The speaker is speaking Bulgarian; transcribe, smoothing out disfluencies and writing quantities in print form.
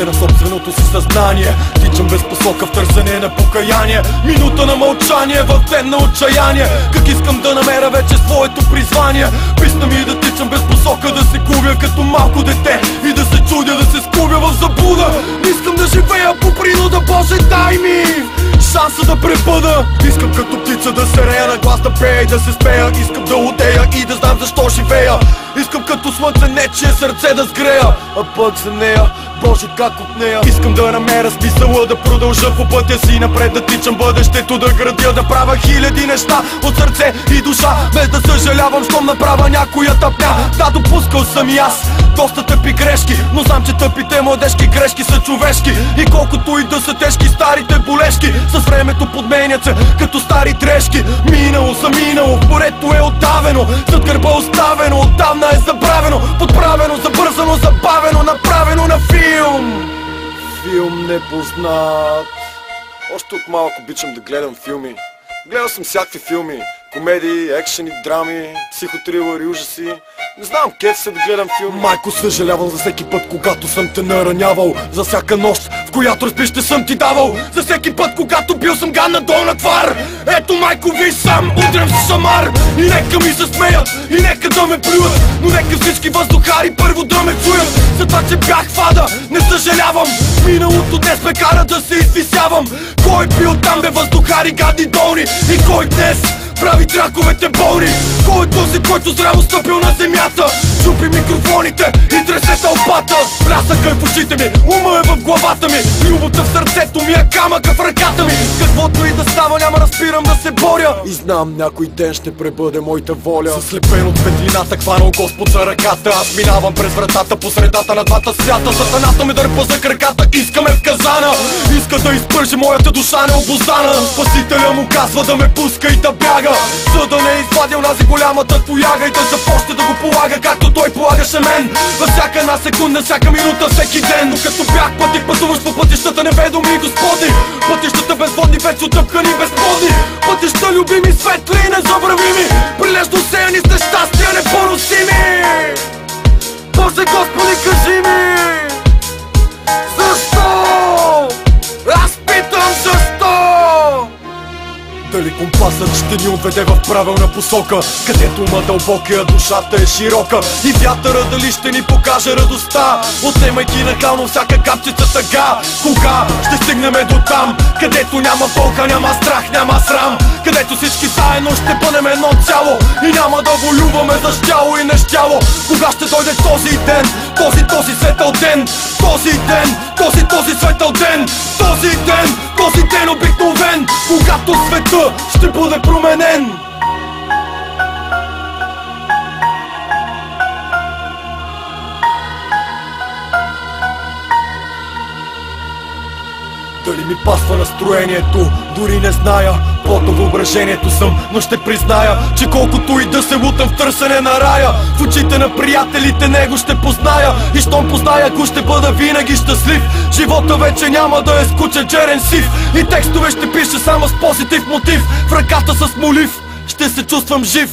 на собственото си съзнание. Тичам без посока в търсене на покаяние. Минута на мълчание в ден на отчаяние. Как искам да намеря вече своето призвание. Писна ми да тичам без посока, да се губя като малко дете и да се чудя, да се скубя в заблуда. Искам да живея по принуда, Боже, дай ми шанса да пребъда. Искам като птица да се рея, на глас да пея и да се спея. Искам да лудея и да знам защо живея. Искам като слънце нечие сърце да сгрея, а пък за нея, Боже, как от нея. Искам да намеря смисъла, да продължа по пътя си напред, да тичам бъдещето, да градя, да правя хиляди неща от сърце и душа, без да съжалявам, щом направя някоя тъпня. Да, допускал съм и аз доста тъпи грешки, но знам, че тъпите младежки грешки са човешки. И колкото и да са тежки старите болешки, с времето подменят се като стари трешки. Минало са минало, порето е оттавено, зад гърба оставено, отдавна е забравено, подправено, забързано, забавено, направено на филм. Филм непознат. Още от малко обичам да гледам филми. Гледал съм всякакви филми. Комедии, екшени, драми, психотрилъри, ужаси. Не знам, кеф се да гледам филми. Майко, съжалявам за всеки път, когато съм те наранявал. За всяка нощ, в която разпиш, ще съм ти давал. За всеки път, когато бил съм гадна долна твар. Ето, майко, виж сам, удрям с шамар. И нека ми се смеят, и нека да ме плюят, но нека всички въздухари първо да ме чуят. За това, че бях фада, не съжалявам. Миналото днес ме кара да се извисявам. Кой бил там, бе, въздухари, гадни долни? И кой днес прави траковете болни? Кой е този, който здраво стъпил на земята, чупи микрофоните и тресе тълпата? Плясъка е в ушите ми, ума е в главата ми, любовта в сърцето ми, е камъка в ръката ми. Каквото и да става, няма да спирам да се боря. И знам, някой ден ще пребъде моята воля. Заслепен от светлината, хванал Господ за ръката. Аз минавам през вратата по средата на двата свята. Сатаната ме дърпа за краката, искаме в казана. Иска да изпържи моята душа необоздана. Спасителя му казва да ме пуска и да бяга, за да не е извадил нази голямата тояга и да започне да го полага, както той полагаше мен. Във всяка една секунда, всяка минута, всеки ден. Докато бях пътик, пътуваш по пътищата неведоми господи. Пътищата безводни, вече отъпкани, безплодни. Пътища любими, светли и незабравими, прилежно сеяни с нещастия непоносими. Боже Господи, кажи ми, защо? Аз питам защо? Дали компасът ще ни отведе в правилна посока, където ума дълбока, а душата е широка? И вятъра дали ще ни покаже радостта, отнемайки нахално всяка капчица тъга? Кога ще стигнем до там, където няма болка, няма страх, няма срам, където всички заедно ще бъдем едно цяло и няма да волюваме за щяло и нещяло? Кога ще дойде този ден, този светъл ден, този ден, този светъл ден, този ден обикновен, когато света ще бъде променен? Дали ми пасва настроението, дори не зная. Плотно въображението съм, но ще призная, че колкото и да се лутам в търсене на рая, в очите на приятелите него ще позная. И щом позная го, ще бъда винаги щастлив. Живота вече няма да е скучен черен сив и текстове ще пиша само с позитив мотив. В ръката с молив ще се чувствам жив.